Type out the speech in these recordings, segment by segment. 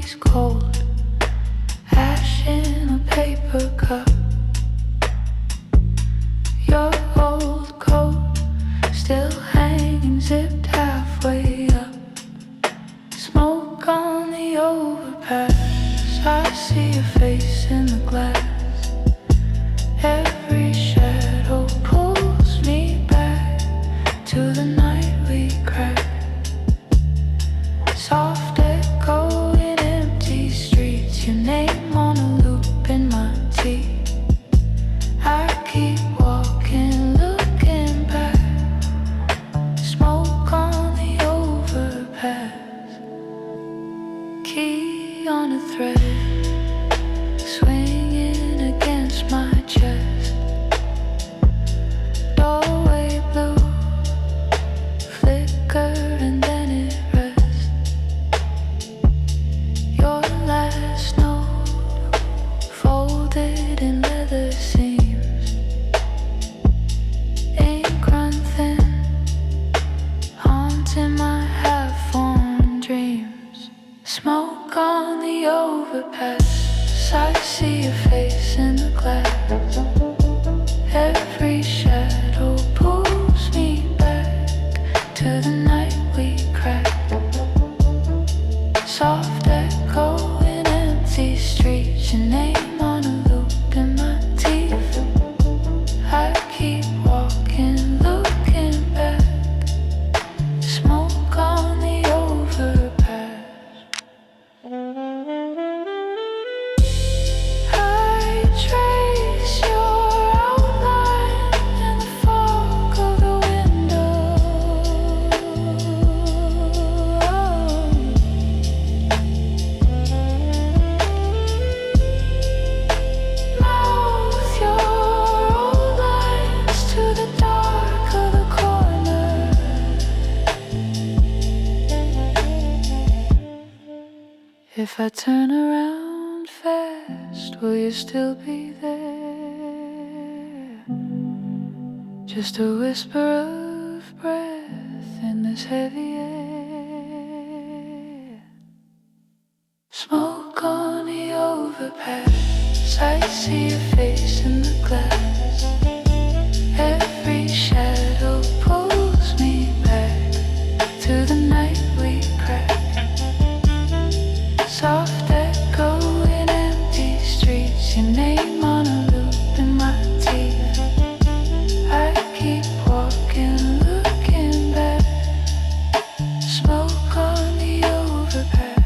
freeze cold, ash in a paper cup. Your old coat still hanging, zipped halfway up. Smoke on the overpass, I see your face in the glass. Every shadow pulls me back to the night we cracked. Soft echo in empty streets, your name on a loop in my teeth. I keep walking, looking back. Smoke on the overpass. Key on a thread, swinging against my chest. Doorway blue, flicker and then it rests. Your last note, folded in leather seams. Ink run thin, haunting my half-formed dreams. Smoke on the overpass, I see your face in the glass. Every shadow pulls me back to the night we cracked. Soft echo in empty streets, your name on a loop in my teeth. I keep walking, looking back. Smoke on the overpass. I trace your outline in the fog of the window. Mouth your old lines to the dark of the corner. If I turn around fast, will you still be there? Just a whisper of breath in this heavy air. Smoke on the overpass, I see your face in the glass. Every shadow pulls me back to the night we cracked. Soft echo in empty streets, your name on a loop in my teeth. I keep walking, looking back. Smoke on the overpass.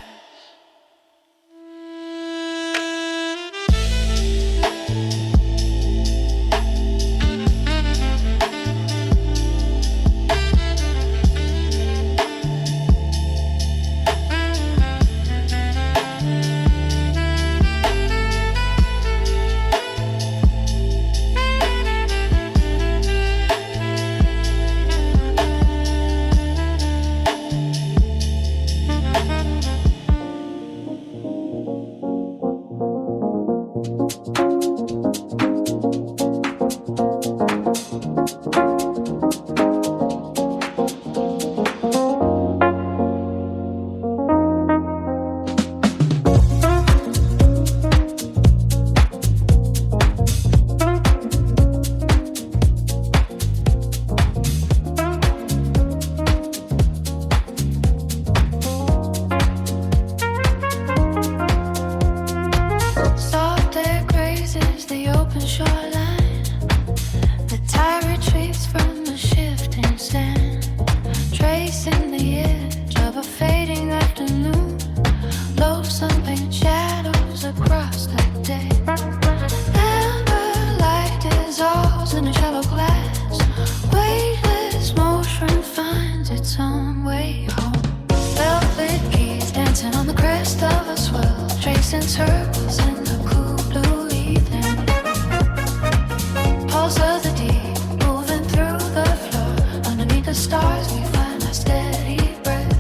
Soft air grazes the open shoreline. The tide retreats from the shifting sand, tracing the edge of a fading afternoon. Low sunlit shadows across the day. Amber light dissolves in a shallow glass. Weightless motion finds its own way home. Velvet keys dancing on the crest of a swell, tracing circles in the cool blue evening. Pulse of the deep, moving through the floor. Underneath the stars we find our steady breath.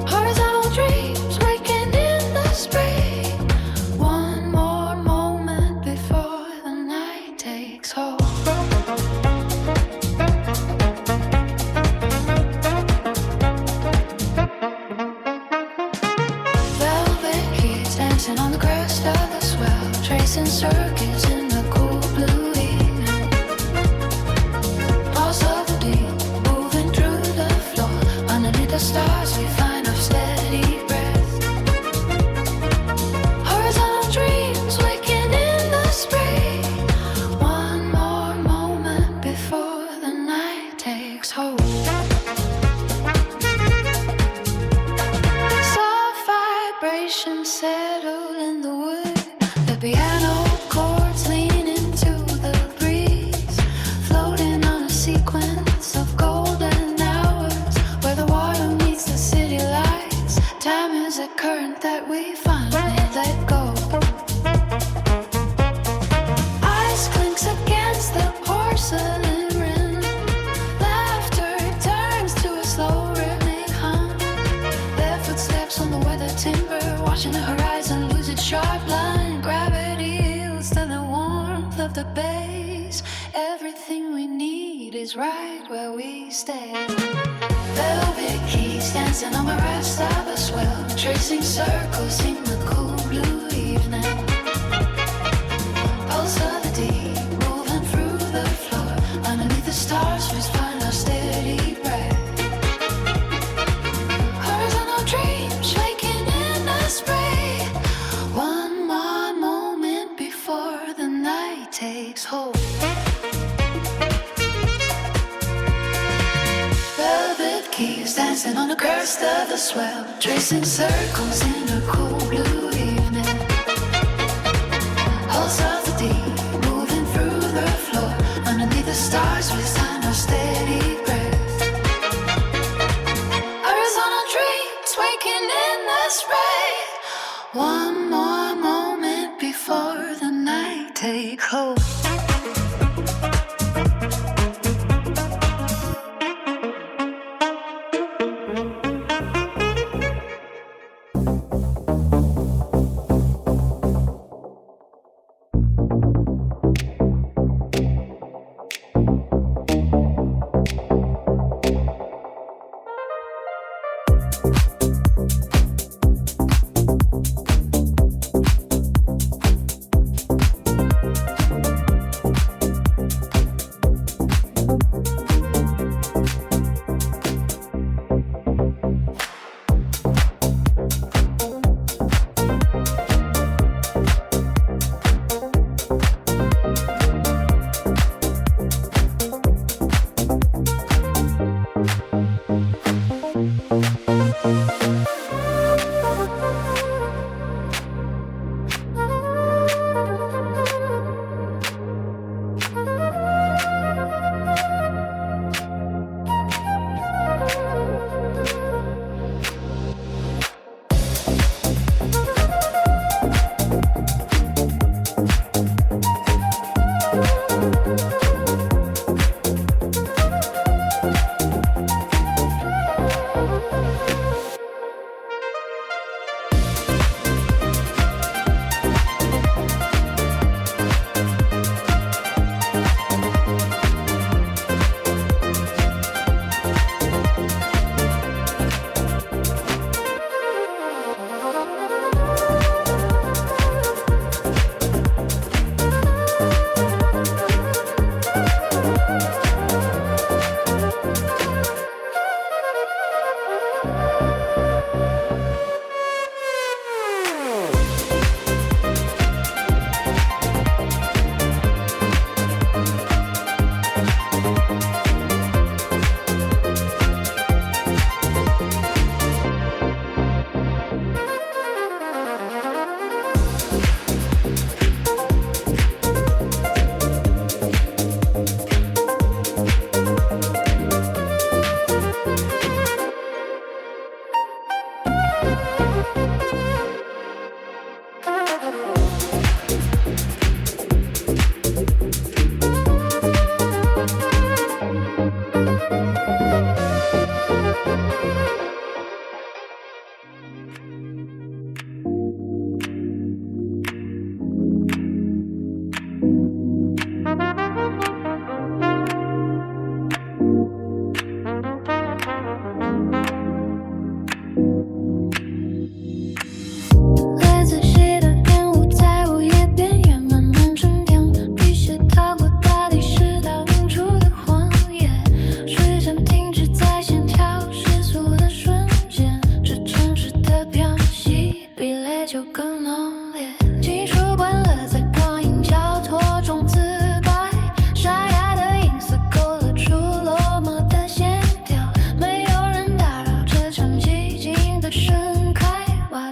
Horizontal dreams waking in the spring. One more moment before the night takes hold. circuits in the cool blue evening. Pulse of the deep, moving through the floor. Underneath the stars, we find our steady breath. Horizontal dreams waking in the spring. One more moment before the night takes hold. Soft vibrations settle in the wood. The piano chords lean into the breeze, floating on a sequence of golden hours where the water meets the city lights. Time is a current that we finally let go. Ice clinks against the porcelain rim. Laughter turns to a slow rhythmic hum. Their footsteps on the weathered timber, watching the horizon lose its sharp line. Gravity yields to the warmth of the base. Everything we need is right where we stay. Velvet keys dancing on the rest of a swell, tracing circles in the cool blue evening. Pulse of the deep, moving through the floor. Underneath the stars, we find our steady breath. Horizontal dreams waking in the spray. One more moment before the night takes hold. Velvet keys dancing on the crest of the swell, tracing circles in a cool blue evening. Pulse of the deep, moving through the floor. Underneath the stars, we find our steady breath. Horizontal dreams waking in the spray. One more moment before the night take hold.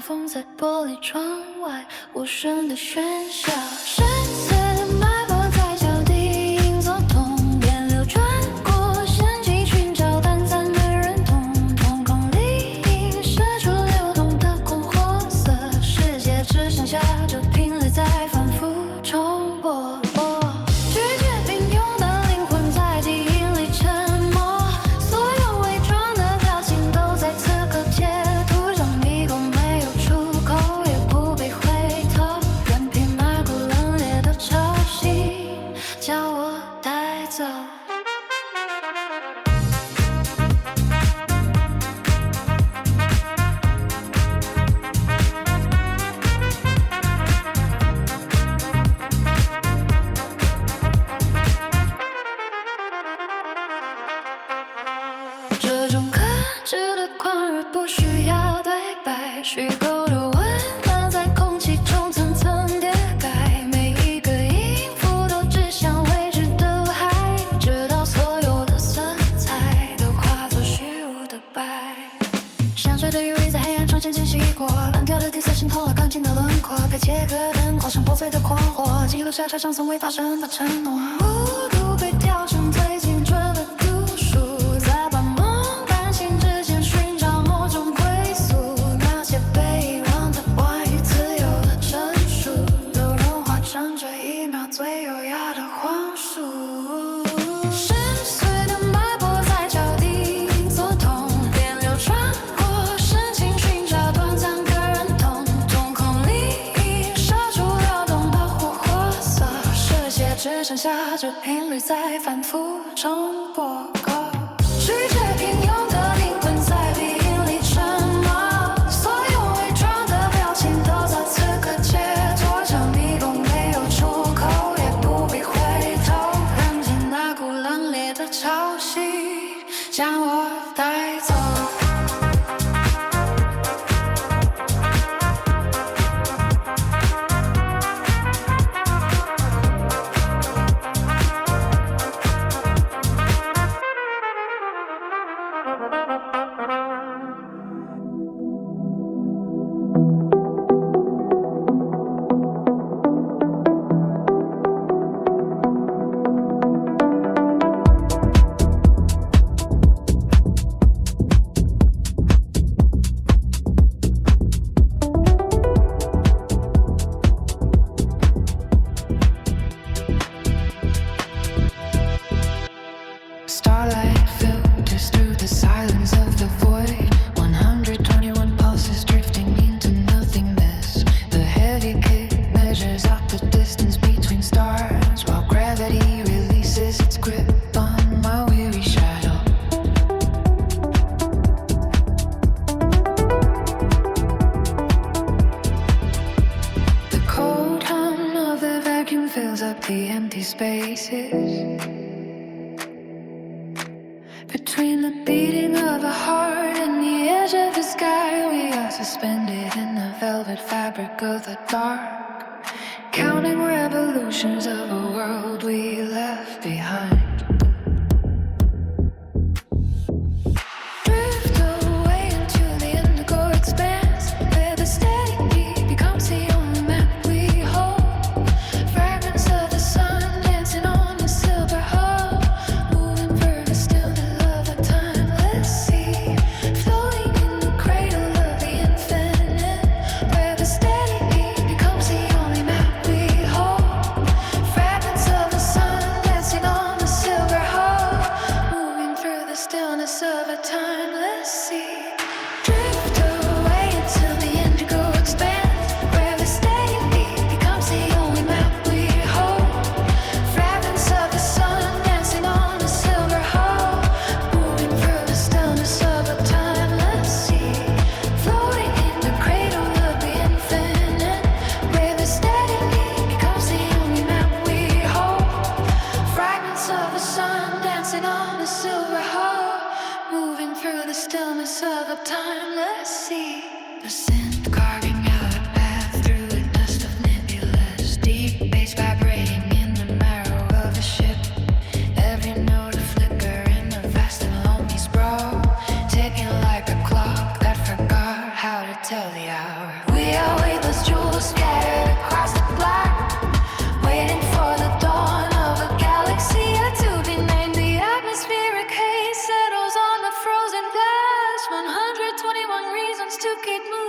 风在玻璃窗外无声的喧嚣，深邃的脉搏在脚底隐作痛，电流穿过神经寻找短暂的认同，瞳孔里映射出流动的困惑色，世界只剩下这频率在反复重播。拒绝并用的灵魂在记忆里沉默，所有伪装的表情都在此刻截图上迷宫，没有出口，也不必回头，任凭那股冷冽的潮汐将我带走。这种克制的狂热不需要对白，虚构的温暖在空气中层层叠盖，每一个音符都指向未知的海，直到所有的色彩都化作虚无的白。香水的余味在黑暗中渐渐熄火，蓝调的底色渗透了钢筋的轮廓，被切割灯光像破碎的狂火，记录下车上从未发生的承诺，无度被调成最精准的读数，在把梦半醒之前寻找某种归宿，那些被遗忘的关于自由的陈述，都融化成这一秒最优雅的黄树。深邃的脉搏在脚底隐作痛，电流穿过神经寻找短暂的认同，瞳孔里映射出流动的火火色，世界只剩下这频率在反复重播。拒绝平庸的灵魂在鼻音里沉默，所有伪装的表情都在此刻解脱，这迷宫没有出口，也不必回头，任凭那股冷冽的潮汐将我带走。Starlight filters through the silence of the void, 121 pulses drifting into nothingness. The heavy kick measures out the distance between stars, while gravity releases its grip on my weary shadow. The cold hum of the vacuum fills up the empty spaces. Between the beating of a heart and the edge of the sky, we are suspended in the velvet fabric of the dark, counting revolutions of a world we left behind. Drift away into the indigo expanse, where the steady beat becomes the only map we hold. Fragments of the sun dancing on the silver hull, moving further still to love a timeless sea, floating in the cradle of the infinite, where the steady beat becomes the only map we hold. Fragments of the sun dancing on the silver hull, moving through the stillness of a timeless sea. Drift away until the indigo expands, where the steady beat becomes the only map we hold. Fragments of the sun dancing on the silver hull, moving through the stillness of a timeless sea, floating in the cradle of the infinite, where the steady beat becomes the only map we hold. Fragments of the sun dancing on the silver hull, moving through the stillness of a timeless sea. The synth carving out a path through a dust of nebulas, deep bass vibrating in the marrow of a ship. Every note a flicker in the vast and lonely sprawl, ticking like a clock that forgot how to tell the hour.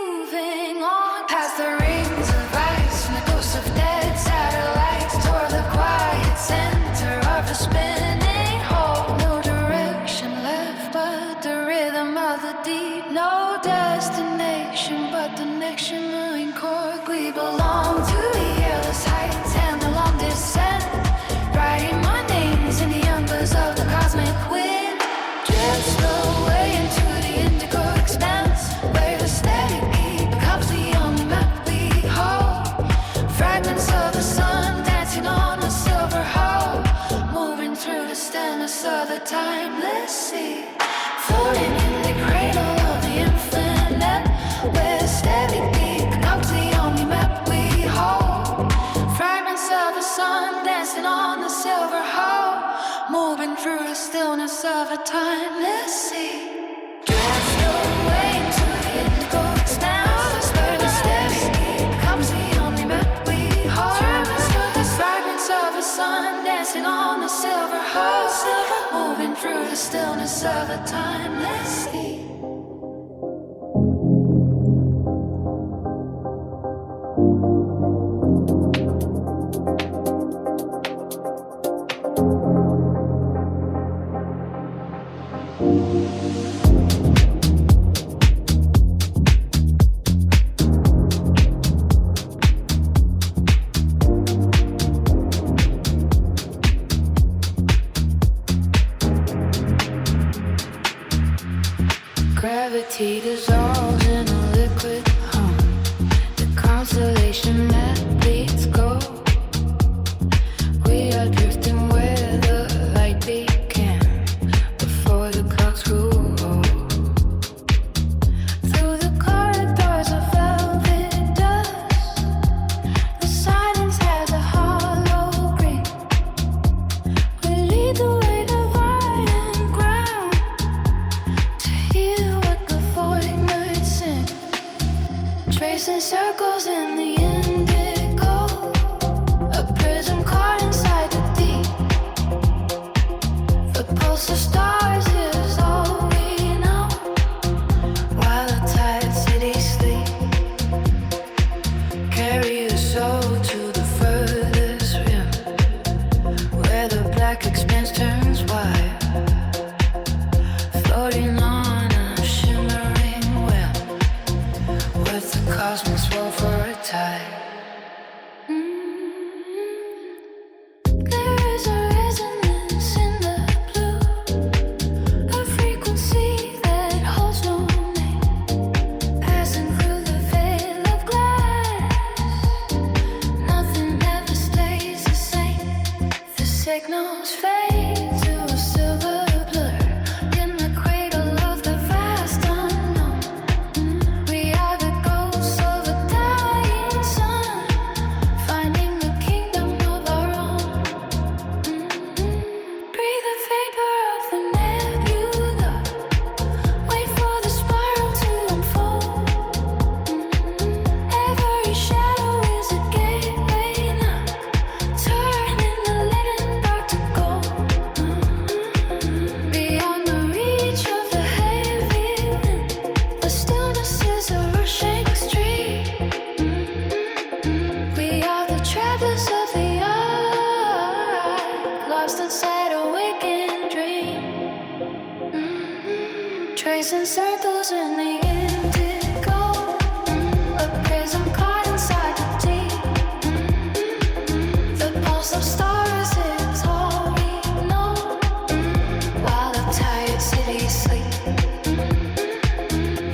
moving on past the rings of ice and the ghosts of dead satellites toward the quiet center of the spinning hole. No direction left but the rhythm of the deep. No destination but the next shimmering chord. We belong to the airless heights and the long descent, writing my names in the embers of the cosmic wind. Drift away into the indigo expanse, where the steady beat becomes the only map we hold. Fragments of the sun dancing on a silver hull, moving through the stillness of the timeless sea. Floating in the cradle of the infinite, where the steady beat becomes the only map we hold. Fragments of the sun dancing on the silver hull, moving through the stillness of a timeless sea. Drift away into the indigo expanse, where the steady beat becomes the only map we hold. Fragments of the sun dancing on the silver hull, moving through the stillness of a timeless sea. Gravity dissolves in a liquid hum, the constellation that bleeds gold. We are drifting where the light began, before the clocks grew old. Through the corridors of velvet dust, the silence has a hollow ring. We lead the way to violent ground, to heal what the void might sing. Tracing circles in the indigo, a prism caught inside the deep. The pulse of stars is all we know, while the tired cities sleep. Carry your soul to the furthest rim, where the black expanse turns white, floating on a shimmering web, with the cosmos swell for a tide. There is a resonance in the blue, a frequency that holds no name, passing through the veil of glass. Nothing ever stays the same. The signals fade to a silver blur in the cradle of the vast unknown. We are the ghosts of a dying sun, finding the kingdom of our own. Breathe the vapor of the nebula, wait for the spiral to unfold. Every shadow is a gateway now, turning the linen dark to gold. Beyond the reach of the heavy wind, the stillness is a rushing stream. We are the travelers of the ark, lost inside a waking dream. Tracing circles in the indigo, a prism caught inside the deep. The pulse of stars is all we know, while the tired cities sleep.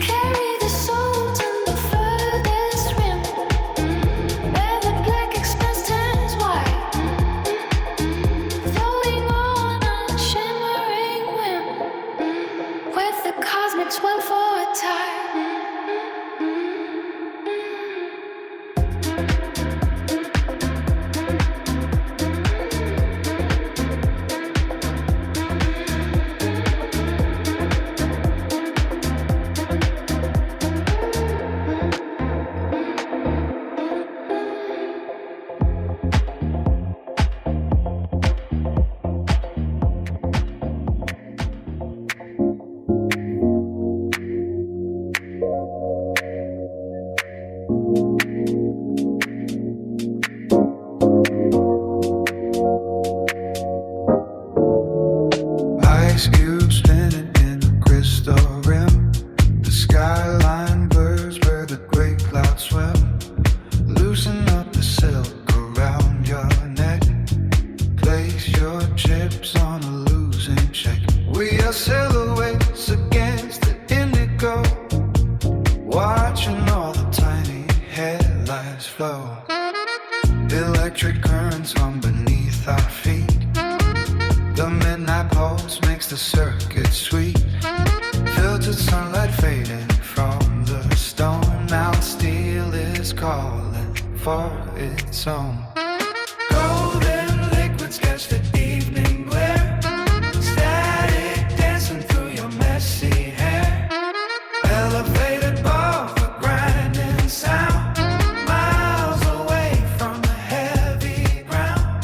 Carry the soul to the furthest rim, where the black expanse turns white, floating on a shimmering wind, with the cosmic swell for a tide. swell. Loosen up the silk around your neck. Place your chips on a losing check. We are silhouettes against the indigo, watching all the tiny headlights flow. Electric currents run beneath our feet. The midnight pulse makes the circuit sweet. Filtered sunlight fading from the stone. Mount steel is calling for its own. Golden liquids catch the evening glare. Static dancing through your messy hair. Elevated above the grinding sound. Miles away from the heavy ground.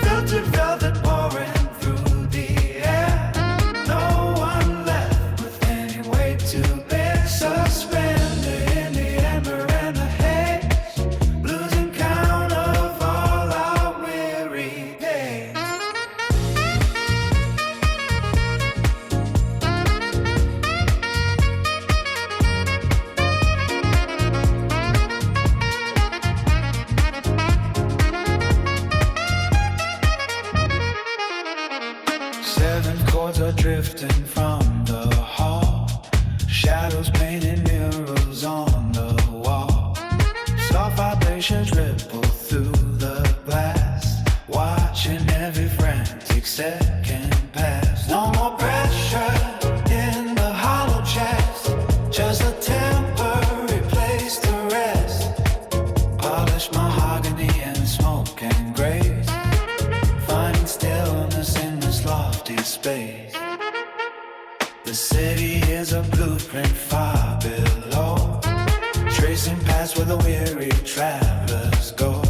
Filtered velvet pouring through the air. No one left with any weight to bear. Suspended in the amber and the haze. Losing count of all our weary days. 7 chords are drifting from the hall. Shadows painting murals on the wall. Soft vibrations ripple through the blast. Watching every frantic second pass. No more pressure in the hollow chest. Just a temporary place to rest. Polished mahogany and smoke and grace. Finding stillness in this lofty space. The city is a blueprint far below. Tracing paths where the weary travelers go.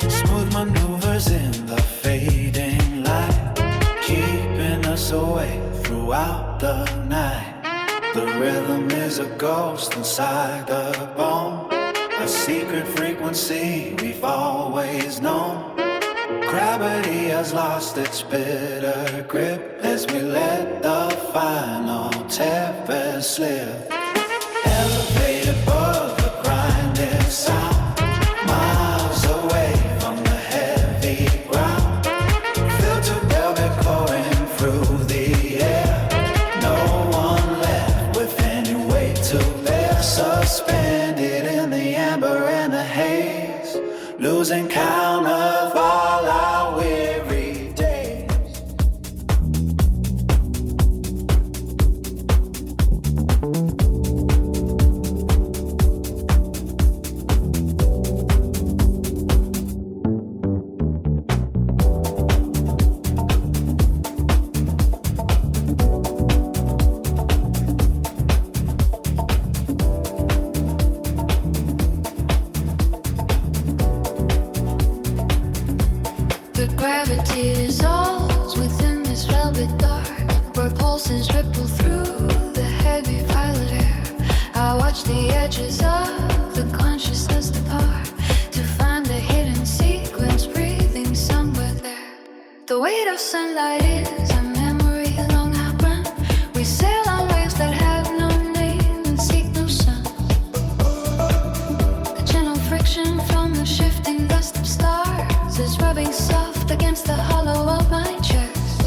Smooth maneuvers in the fading light. Keeping us awake throughout the night. The rhythm is a ghost inside the bone. A secret frequency we've always known. Gravity has lost its bitter grip as we let the final tempest slip. Elevated above the grinding sound. Miles away from the heavy ground. Filtered velvet pouring through the air. No one left with any weight to bear. Suspended in the amber and the haze. Losing count of all our weary days. The gravity dissolves within this velvet dark, where pulses ripple through the heavy violet air. I watch the edges of the consciousness depart to find the hidden sequence breathing somewhere there. The weight of sunlight is a memory long outrun. We sail on waves that have no name and seek no sun. The gentle friction from the shifting dust of stars is rubbing soft against the hollow of my chest.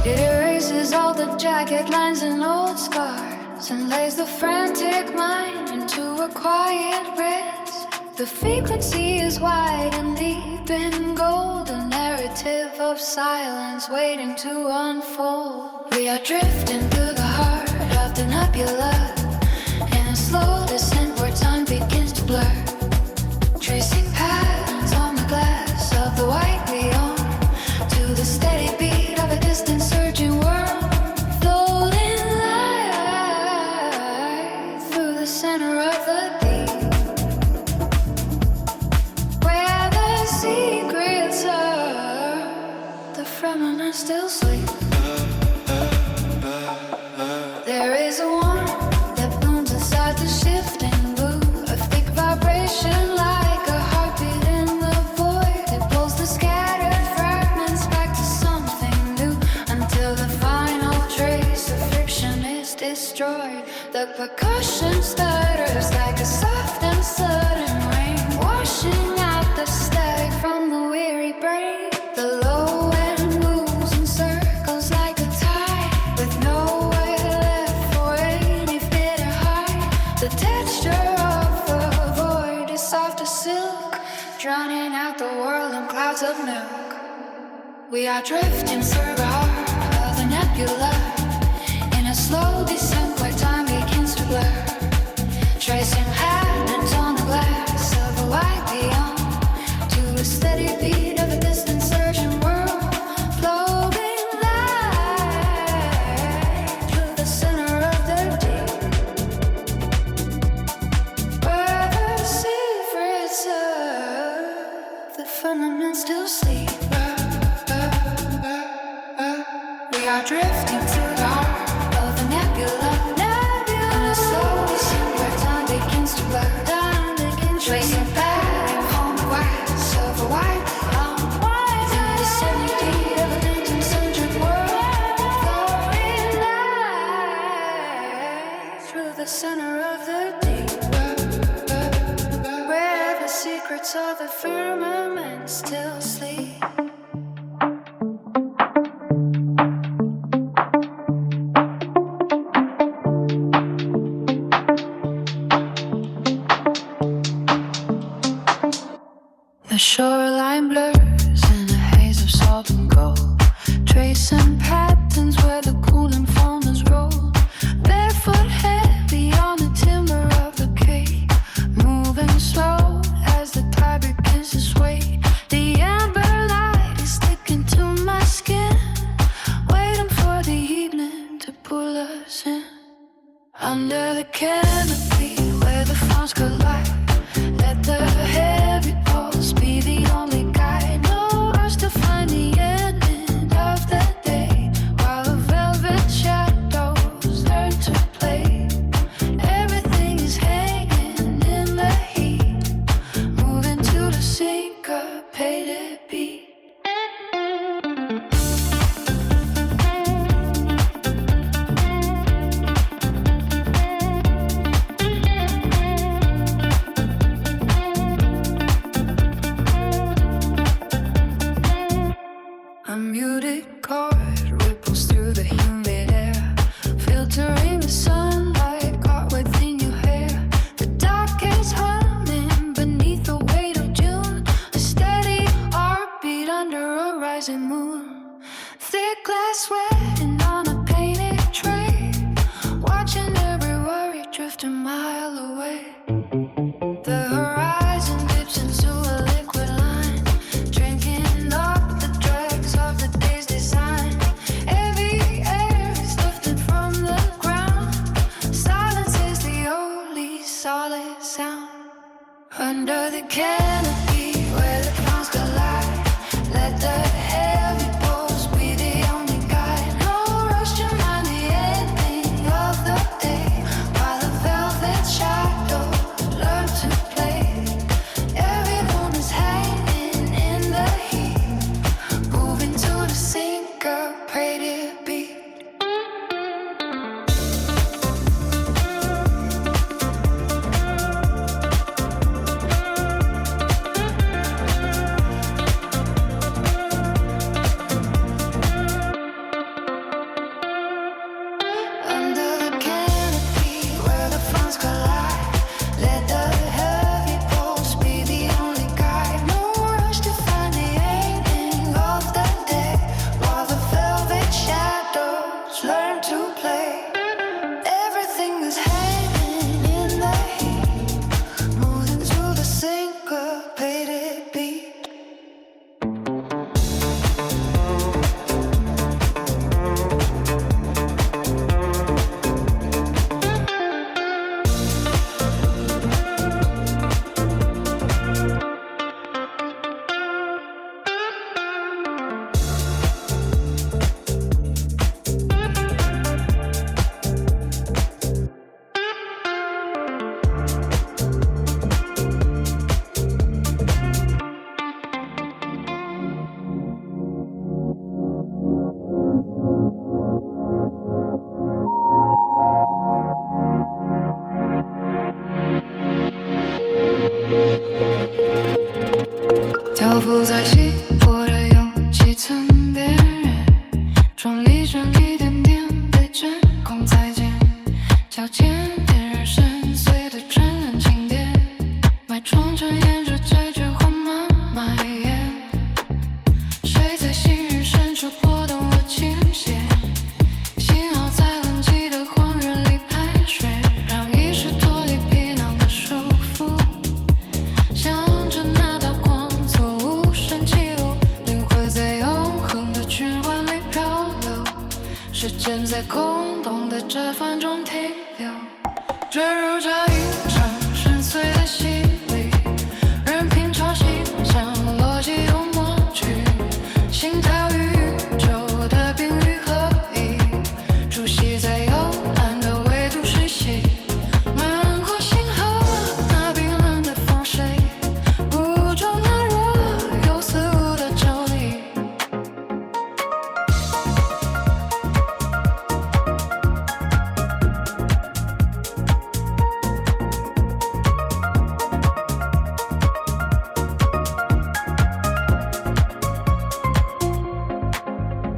It erases all the jagged lines and old scars and lays the frantic mind into a quiet rest. The frequency is wide and deep in gold, a narrative of silence waiting to unfold. We are drifting through the heart of the nebula in a slow descent where time begins to blur. Tracing patterns on the glass of the white we own to the steady beat of a distant surging world. Floating light through the center of the deep, where the secrets of the firmament still sleep. There is a warmth that blooms inside the shifting blue, a thick vibration like a heartbeat in the void. It pulls the scattered fragments back to something new until the final trace of friction is destroyed. The percussion stutters like a soft and slow silk, drowning out the world in clouds of milk. We are drifting through the heart of a nebula, in a slow descent where time begins to blur, tracing patterns on the glass of a white beyond, to a steady beat of a distant surging world, floating light through the center of the deep, where the secrets of the firmament still sleep. We are drifting through the heart of a nebula, in a slow descent where time begins to blur, tracing back on the wax of a white cloud, in the vicinity of a distant surging world, flowing light through the center of the deep, where the secrets of the firmament still sleep. The shoreline blurs in a haze of salt and gold, tracing patterns where the cooling foamers roll. Barefoot heavy on the timber of the quay, moving slow as the tide begins to sway. The amber light is sticking to my skin, waiting for the evening to pull us in. Under the canopy where the fronts collide, let the heavy pulse be the only guide. No rush to find the ending of the day, while the velvet shadows learn to play. Everything is hanging in the heat, moving to the syncopated beat. A muted chord ripples through the humid air, filtering the sunlight caught within your hair. The dark is humming beneath the weight of June, a steady heartbeat under a rising moon. Thick glass wetting on a painted tray, watching every worry drift a mile away. The horizon dips into a liquid line, drinking up the dregs of the day's design. Heavy air is lifted from the ground, silence is the only solid sound. Under the canopy where the clouds collide, let the heavy pulse be the only guide. No rush to find the ending of the day, while the velvet shadows learn to play. Everyone is hanging in the heat, moving to the syncopated beat. Under the canopy where the fronts collide, let the heavy pulse be the only guide. No rush to find the ending of the day, while the velvet shadows learn to play. Everything is hanging in the heat, moving to the syncopated beat. 范中停留，坠入这一场深邃的洗礼，任凭潮汐将逻辑都抹去，心跳与宇宙的频率合一，出席在幽暗的维度水系，漫过星河那冰冷的风水，捕捉那若有似无的张力。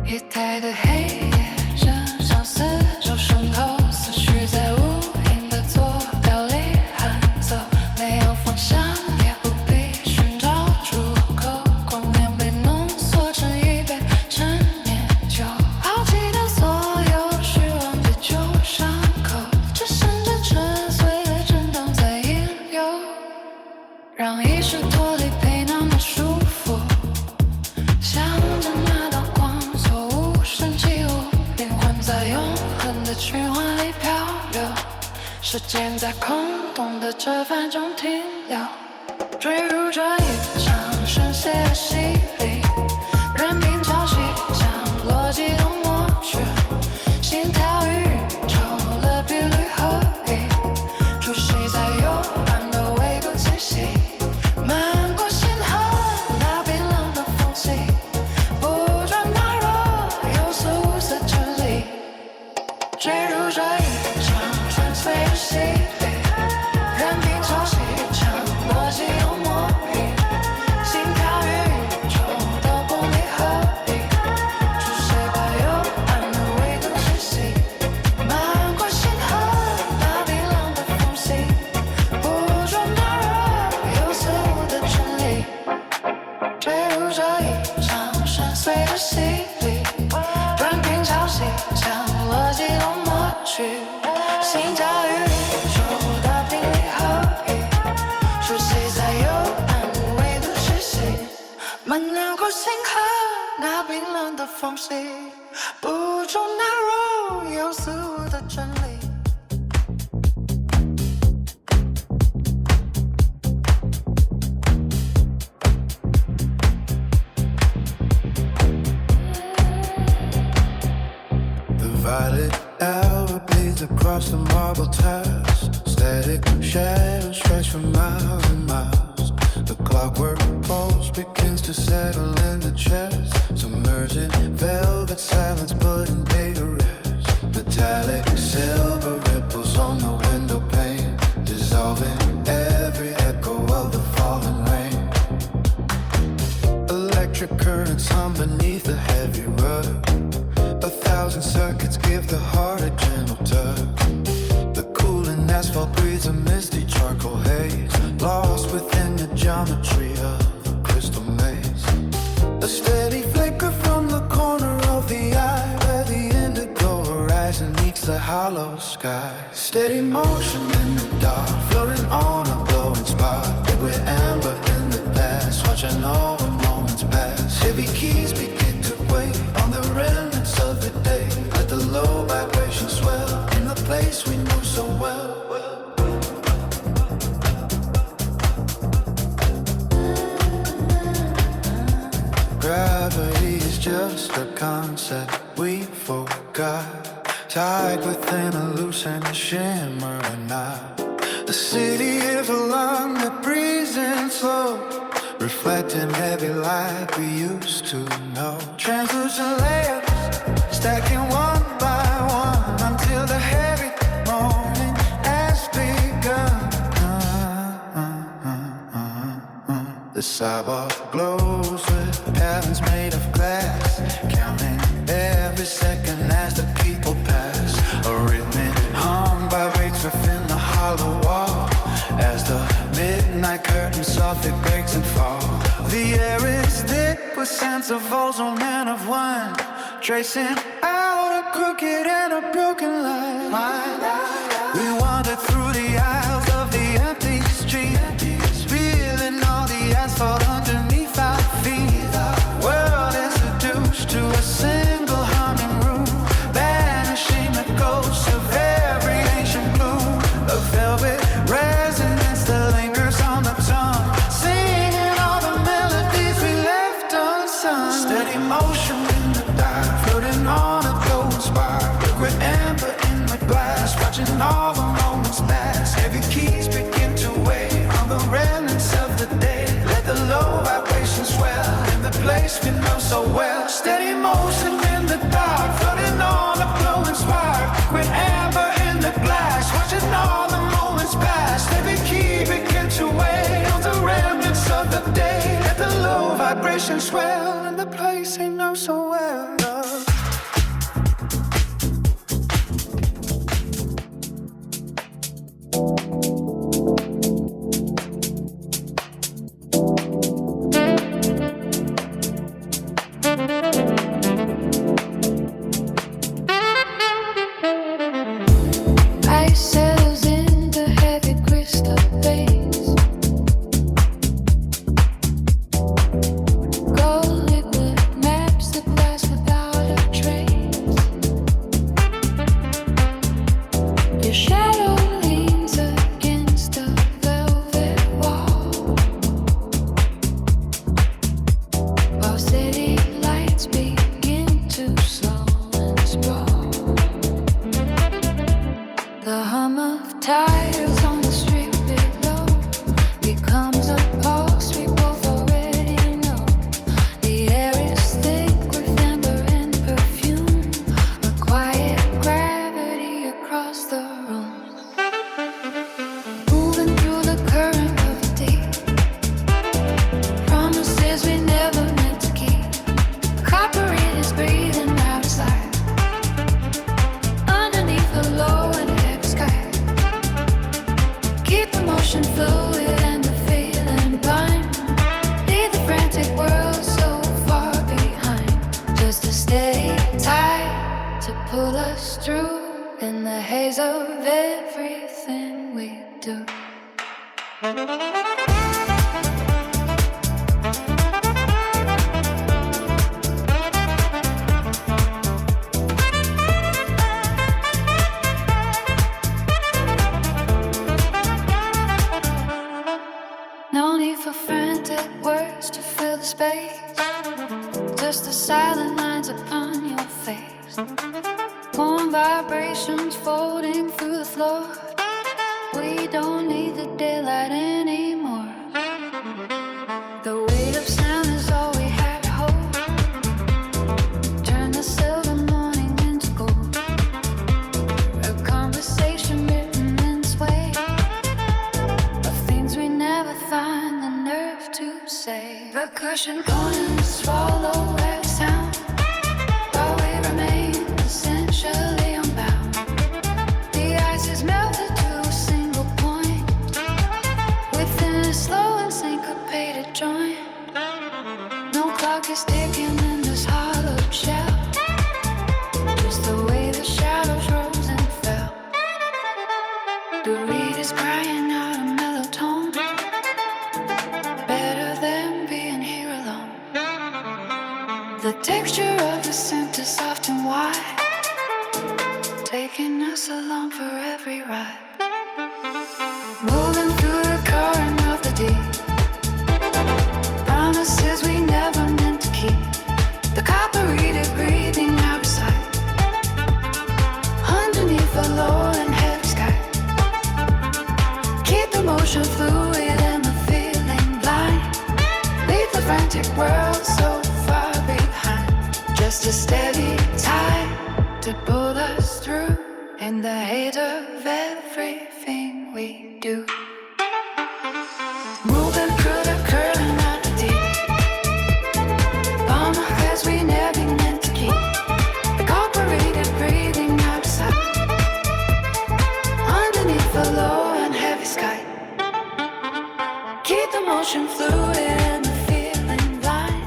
一代的黑夜，这相思就渗透，思绪在无垠的左表里喊走，没有方向，也不必寻找出口，光年被浓缩成一杯陈年酒，抛弃掉所有虚妄的旧伤口，只剩着沉睡的震荡在引诱，让意识脱离被那么舒服，向着那道光所无声起舞，灵魂在永恒的循环里漂流，时间在空洞的折返中停留，坠入这一场深邃的洗礼，任凭潮汐将逻辑都抹去，心跳与宇宙的频率合一，出席在幽暗的维度气息，漫过星河那冰冷的缝隙，捕捉那若有似无色真理，坠入这一场深邃的洗礼，任凭潮汐将逻辑都抹平，心跳与宇宙的ပုံ里合一，出现在幽暗的维度气息，漫过星河那冰冷的缝隙，捕捉那若有似无的真理，坠入这一场深邃的洗礼，任凭潮汐将逻辑都抹去，心跳与宇宙的频率合一，出席在幽暗的维度气息，漫过星河那冰冷的缝隙，捕捉那若有似无的真理。The violet hour bleeds across the marble tiles. Static shadows stretch for miles and miles. The clockwork pulse begins to settle in the chest. Submerging velvet silence putting day to rest. Metallic silver ripples on the window pane, dissolving every echo of the falling rain. Electric currents hum beneath the heavy rug. 1,000 circuits give the heart a gentle tug. The cooling asphalt breathes a misty charcoal haze, lost within the geometry of a crystal maze. A steady flicker from the corner of the eye, where the indigo horizon meets the hollow sky. Steady motion in the dark, floating on a glowing spark. Liquid amber in the past, watching over moments pass. Heavy keys begin to weigh on the remnants of the day. Let the low vibration swell in the place we knew so well. Gravity is just a concept we forgot, tied within a loosened shimmering knot. The city is a lung that breathes in slow, reflecting heavy light we used to know. Translucent layers stacking one by one until the heavy morning has begun. The sidewalk glows with patterns made of glass, counting every second as the people pass. A rhythmic hum vibrates within the hollow wall as the midnight curtain softly breaks and falls. The air is thick with scents of ozone and of wine, tracing out a crooked and a broken line. We wandered through the aisles of the empty street, feeling all the asphalt underneath our feet. World introduced to a single humming room, banishing the ghosts of Steady motion in the dark, floating on a glowing spark. With amber in the glass, watching all the moments pass. Let the key begin to weigh on the remnants of the day. Let the low vibration swell in the place they know so well. Percussion corners swallow every sound, while we remain essentially unbound. The ice is melted to a single point within a slow and syncopated joint. No clock is ticking in this hollow shell, just the way the shadows rose and fell. The reed is crying out a mellow tone, better than being here alone. The texture of the scent is soft and wide, taking us along for every ride. Moving through the current of the deep, promises we never meant to keep. The copper-readed breathing out of sight, underneath a low and heavy sky. Keep the motion fluid and the feeling blind. Leave the frantic world so far behind. Just a steady tide to pull us through in the hate of everything we do. Moving through the current of the deep, promises we never meant to keep. The corporated breathing out of sight, underneath a low and heavy sky. Keep the motion fluid and the feeling blind.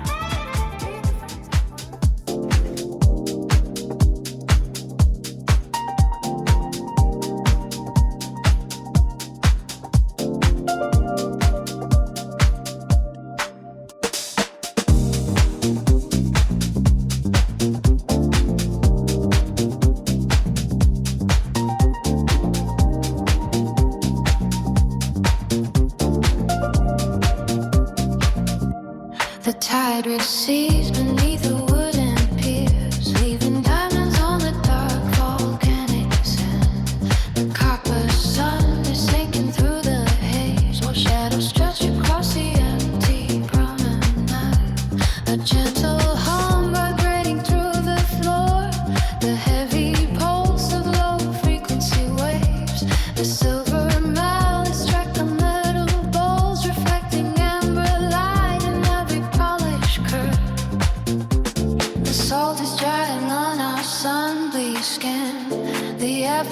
The tide recedes beneath the wooden piers, leaving diamonds on the dark volcanic sand. The copper sun is sinking through the haze, while shadows stretch across the empty promenade. A gentle hum vibrates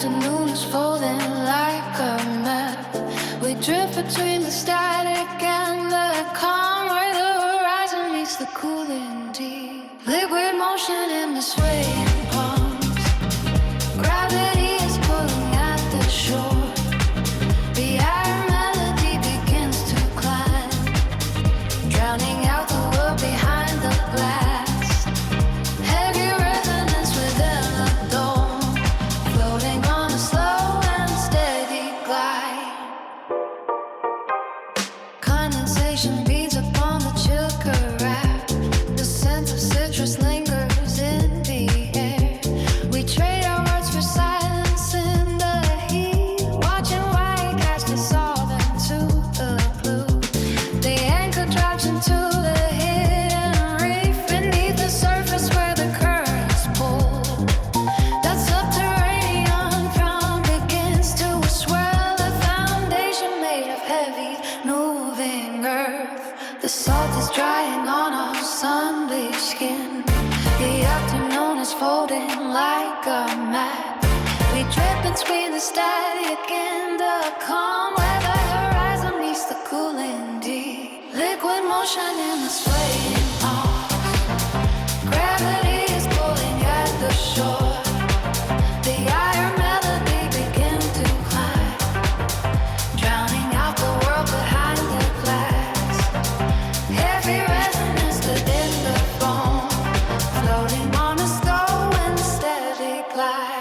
afternoon is folding like a map. We drift between the static and the calm, where the horizon meets the cooling deep. Liquid motion in the swaying palms. Gravity is pulling at the shore. The iron melody begins to climb, drowning out the world behind the glass. Heavy resonance within the dome, floating on a slow and steady glide. Condensation beads upon the chill carafe. The scent of citrus lingers in the air. We trade our words for silence in the heat, watching white cast dissolve into the blue. The anchor drops into the hidden reef beneath the surface where the currents pull. That subterranean drum begins to swell, a foundation made of heavy, moving earth. The salt is drying on our sun-bleached skin. The afternoon is folding like a map. We drift between the static and the calm, where the horizon meets the cooling deep. Liquid motion in the swaying arms. Gravity is pulling at the shore. The iron melody begins to climb, drowning out the world behind the glass. Heavy resonance within the bone, floating on a slow and steady glide.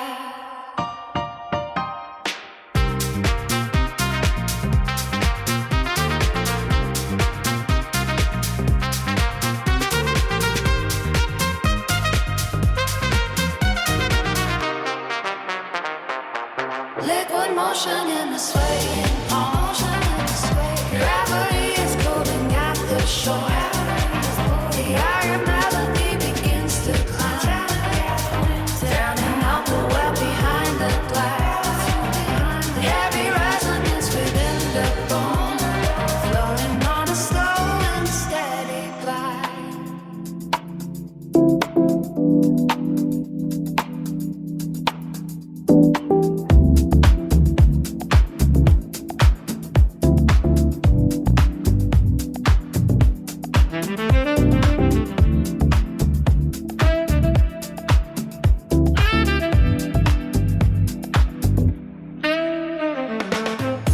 Liquid motion in the swaying palms. Gravity is pulling at the shore. The iron melody begins to climb, drowning out the well behind the glass. Heavy resonance within the bone, floating on a slow and steady glide.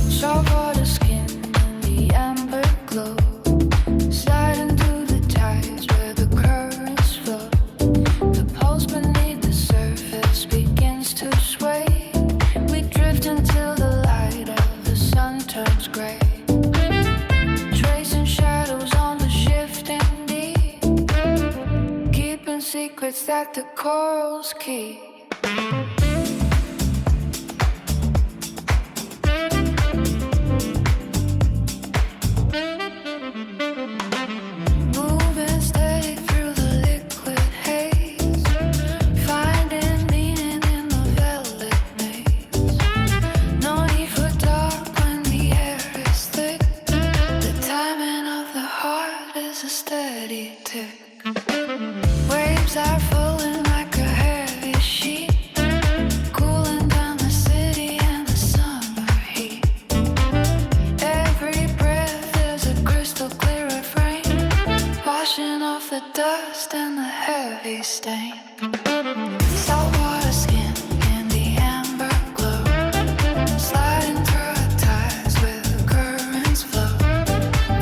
Saltwater skin in the amber glow, sliding through the tides where the currents flow. The pulse beneath the surface begins to sway. We drift until the light of the sun turns gray, tracing shadows on the shifting deep, keeping secrets that the corals keep. Moving steady through the liquid haze, finding meaning in the velvet maze. No need for dark when the air is thick. The timing of the heart is a steady tick. Waves are falling like a heavy sheet, cooling down the city and the summer heat. Every breath is a crystal clear refrain, washing off the dust and the heavy stain. Saltwater skin in the amber glow, sliding through the tides where the currents flow.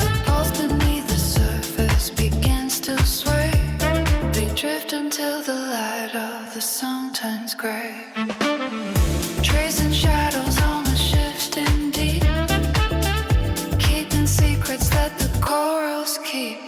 The pulse beneath the surface begins to sway. We drift until the light of the sun turns gray, tracing shadows on the shifting deep, keeping secrets that the corals keep.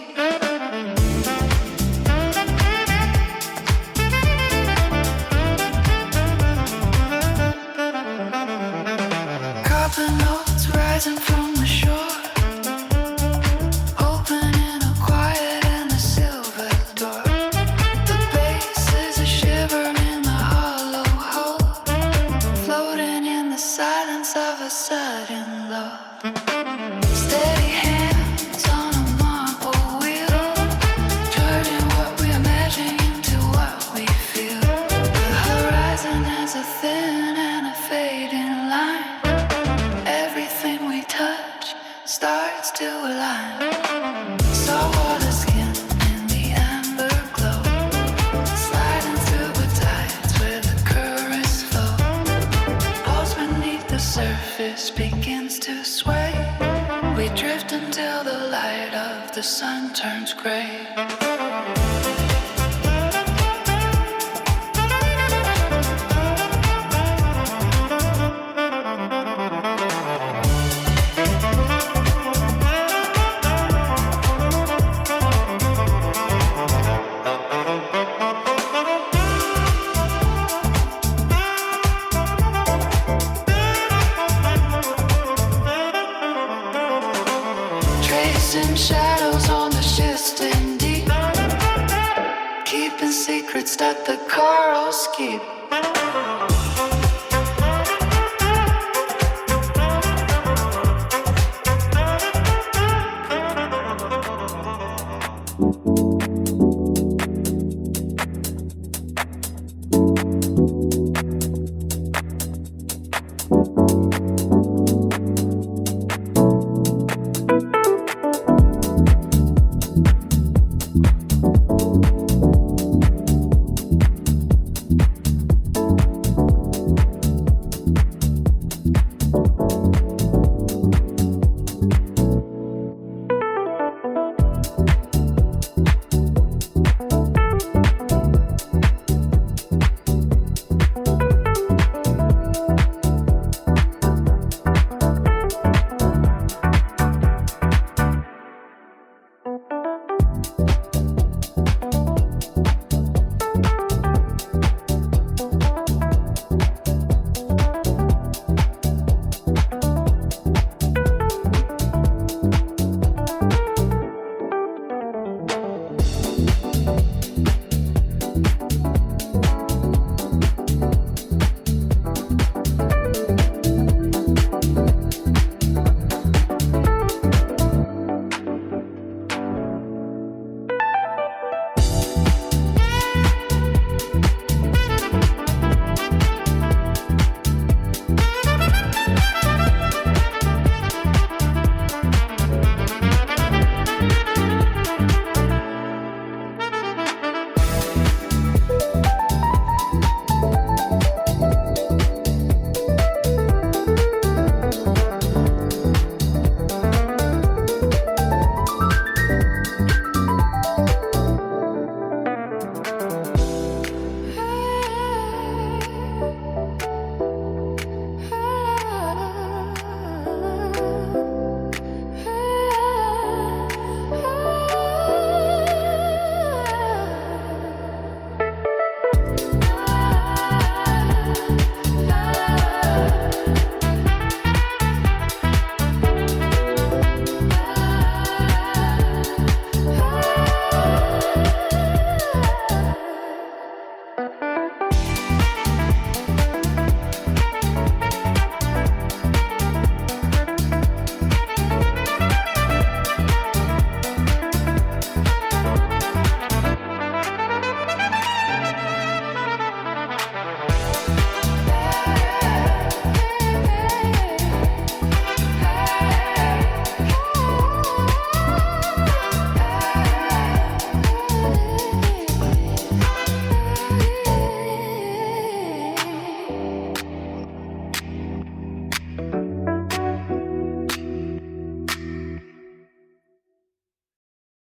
stars to align. Saltwater skin in the amber glow, sliding through the tides where the currents flow. Pulse beneath the surface begins to sway. We drift until the light of the sun turns gray. Tracing shadows on the shifting deep, keeping secrets that the corals keep.